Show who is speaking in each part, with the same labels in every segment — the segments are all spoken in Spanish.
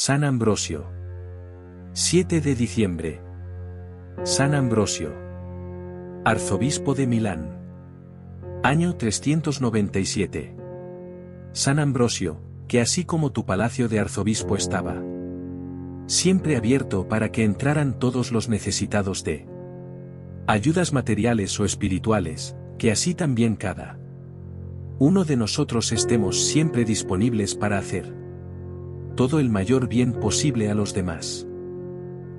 Speaker 1: San Ambrosio. 7 de diciembre. San Ambrosio, arzobispo de Milán. Año 397. San Ambrosio, que así como tu palacio de arzobispo estaba siempre abierto para que entraran todos los necesitados de ayudas materiales o espirituales, que así también cada uno de nosotros estemos siempre disponibles para hacer todo el mayor bien posible a los demás.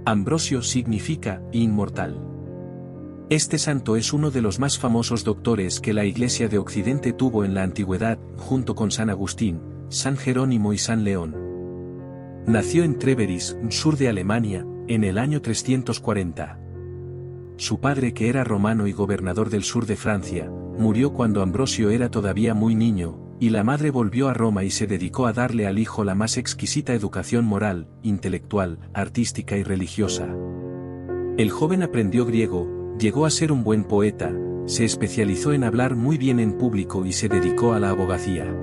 Speaker 1: Ambrosio significa inmortal. Este santo es uno de los más famosos doctores que la Iglesia de Occidente tuvo en la antigüedad, junto con San Agustín, San Jerónimo y San León. Nació en Treveris, sur de Alemania, en el año 340. Su padre, que era romano y gobernador del sur de Francia, murió cuando Ambrosio era todavía muy niño, y la madre volvió a Roma y se dedicó a darle al hijo la más exquisita educación moral, intelectual, artística y religiosa. El joven aprendió griego, llegó a ser un buen poeta, se especializó en hablar muy bien en público y se dedicó a la abogacía.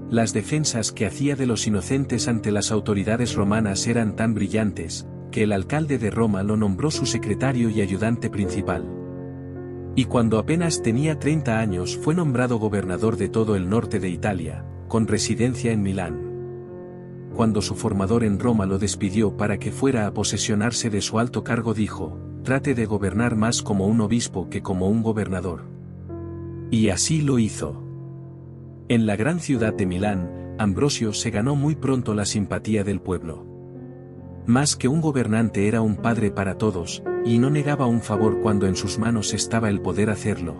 Speaker 1: Las defensas que hacía de los inocentes ante las autoridades romanas eran tan brillantes, que el alcalde de Roma lo nombró su secretario y ayudante principal. Y cuando apenas tenía 30 años fue nombrado gobernador de todo el norte de Italia, con residencia en Milán. Cuando su formador en Roma lo despidió para que fuera a posesionarse de su alto cargo, dijo: trate de gobernar más como un obispo que como un gobernador. Y así lo hizo. En la gran ciudad de Milán, Ambrosio se ganó muy pronto la simpatía del pueblo. Más que un gobernante, era un padre para todos, y no negaba un favor cuando en sus manos estaba el poder hacerlo.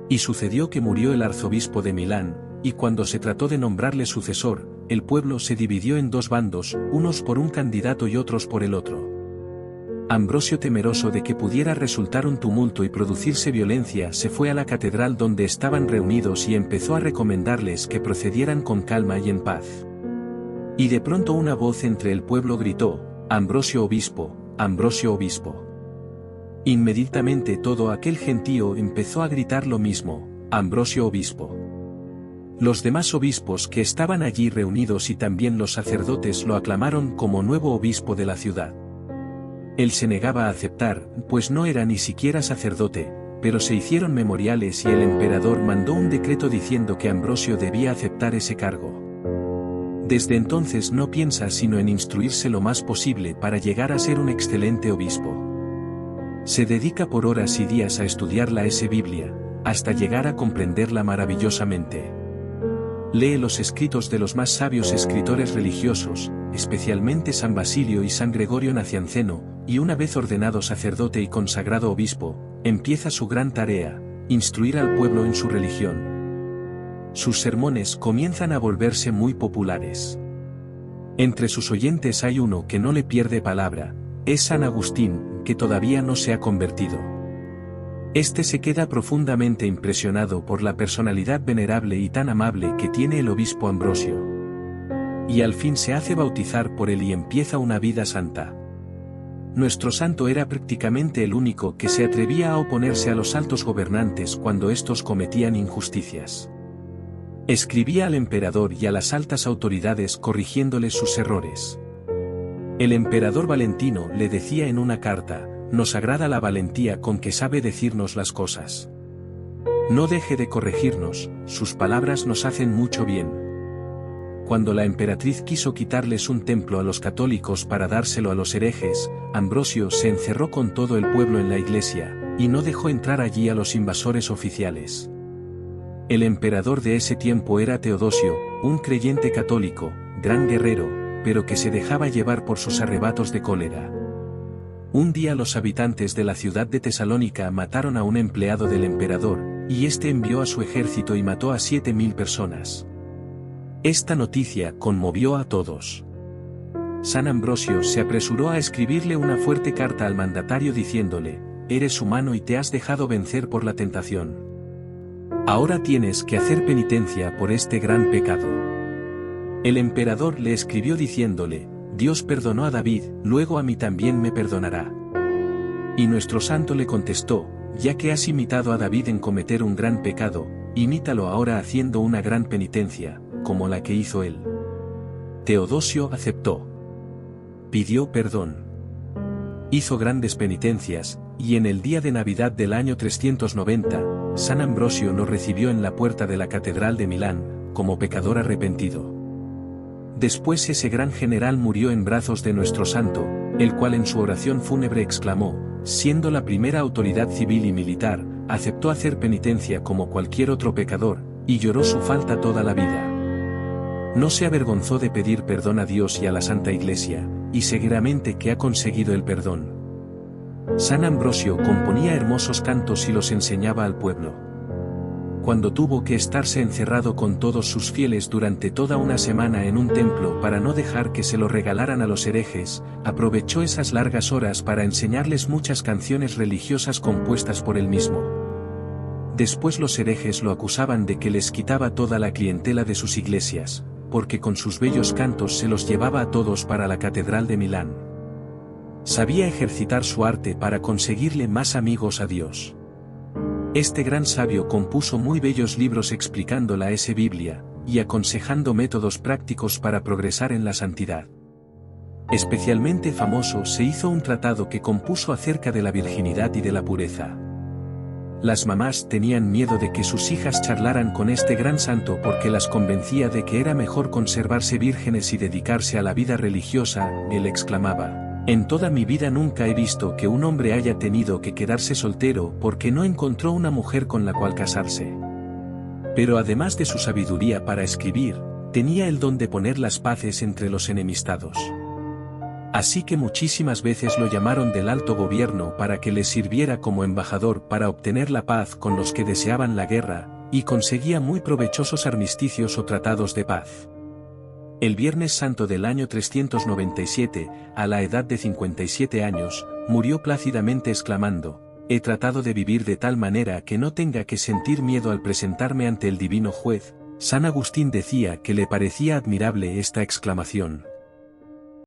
Speaker 1: Y sucedió que murió el arzobispo de Milán, y cuando se trató de nombrarle sucesor, el pueblo se dividió en dos bandos, unos por un candidato y otros por el otro. Ambrosio, temeroso de que pudiera resultar un tumulto y producirse violencia, se fue a la catedral donde estaban reunidos y empezó a recomendarles que procedieran con calma y en paz. Y de pronto una voz entre el pueblo gritó: Ambrosio obispo, Ambrosio obispo. Inmediatamente todo aquel gentío empezó a gritar lo mismo: Ambrosio obispo. Los demás obispos que estaban allí reunidos y también los sacerdotes lo aclamaron como nuevo obispo de la ciudad. Él se negaba a aceptar, pues no era ni siquiera sacerdote, pero se hicieron memoriales y el emperador mandó un decreto diciendo que Ambrosio debía aceptar ese cargo. Desde entonces no piensa sino en instruirse lo más posible para llegar a ser un excelente obispo. Se dedica por horas y días a estudiar la Biblia, hasta llegar a comprenderla maravillosamente. Lee los escritos de los más sabios escritores religiosos, especialmente San Basilio y San Gregorio Nacianceno, y una vez ordenado sacerdote y consagrado obispo, empieza su gran tarea: instruir al pueblo en su religión. Sus sermones comienzan a volverse muy populares. Entre sus oyentes hay uno que no le pierde palabra, es San Agustín, que todavía no se ha convertido. Este se queda profundamente impresionado por la personalidad venerable y tan amable que tiene el obispo Ambrosio. Y al fin se hace bautizar por él y empieza una vida santa. Nuestro santo era prácticamente el único que se atrevía a oponerse a los altos gobernantes cuando estos cometían injusticias. Escribía al emperador y a las altas autoridades corrigiéndoles sus errores. El emperador Valentino le decía en una carta: nos agrada la valentía con que sabe decirnos las cosas. No deje de corregirnos, sus palabras nos hacen mucho bien. Cuando la emperatriz quiso quitarles un templo a los católicos para dárselo a los herejes, Ambrosio se encerró con todo el pueblo en la iglesia, y no dejó entrar allí a los invasores oficiales. El emperador de ese tiempo era Teodosio, un creyente católico, gran guerrero, pero que se dejaba llevar por sus arrebatos de cólera. Un día los habitantes de la ciudad de Tesalónica mataron a un empleado del emperador, y este envió a su ejército y mató a 7.000 personas. Esta noticia conmovió a todos. San Ambrosio se apresuró a escribirle una fuerte carta al mandatario diciéndole: eres humano y te has dejado vencer por la tentación. Ahora tienes que hacer penitencia por este gran pecado. El emperador le escribió diciéndole: Dios perdonó a David, luego a mí también me perdonará. Y nuestro santo le contestó: ya que has imitado a David en cometer un gran pecado, imítalo ahora haciendo una gran penitencia, como la que hizo él. Teodosio aceptó. Pidió perdón. Hizo grandes penitencias, y en el día de Navidad del año 390, San Ambrosio lo recibió en la puerta de la Catedral de Milán, como pecador arrepentido. Después ese gran general murió en brazos de nuestro santo, el cual en su oración fúnebre exclamó, siendo la primera autoridad civil y militar, aceptó hacer penitencia como cualquier otro pecador, y lloró su falta toda la vida. No se avergonzó de pedir perdón a Dios y a la Santa Iglesia, y seguramente que ha conseguido el perdón. San Ambrosio componía hermosos cantos y los enseñaba al pueblo. Cuando tuvo que estarse encerrado con todos sus fieles durante toda una semana en un templo para no dejar que se lo regalaran a los herejes, aprovechó esas largas horas para enseñarles muchas canciones religiosas compuestas por él mismo. Después los herejes lo acusaban de que les quitaba toda la clientela de sus iglesias, porque con sus bellos cantos se los llevaba a todos para la Catedral de Milán. Sabía ejercitar su arte para conseguirle más amigos a Dios. Este gran sabio compuso muy bellos libros explicando la Biblia, y aconsejando métodos prácticos para progresar en la santidad. Especialmente famoso se hizo un tratado que compuso acerca de la virginidad y de la pureza. Las mamás tenían miedo de que sus hijas charlaran con este gran santo porque las convencía de que era mejor conservarse vírgenes y dedicarse a la vida religiosa. Él exclamaba: en toda mi vida nunca he visto que un hombre haya tenido que quedarse soltero porque no encontró una mujer con la cual casarse. Pero además de su sabiduría para escribir, tenía el don de poner las paces entre los enemistados. Así que muchísimas veces lo llamaron del alto gobierno para que les sirviera como embajador para obtener la paz con los que deseaban la guerra, y conseguía muy provechosos armisticios o tratados de paz. El Viernes Santo del año 397, a la edad de 57 años, murió plácidamente exclamando: he tratado de vivir de tal manera que no tenga que sentir miedo al presentarme ante el divino juez. San Agustín decía que le parecía admirable esta exclamación.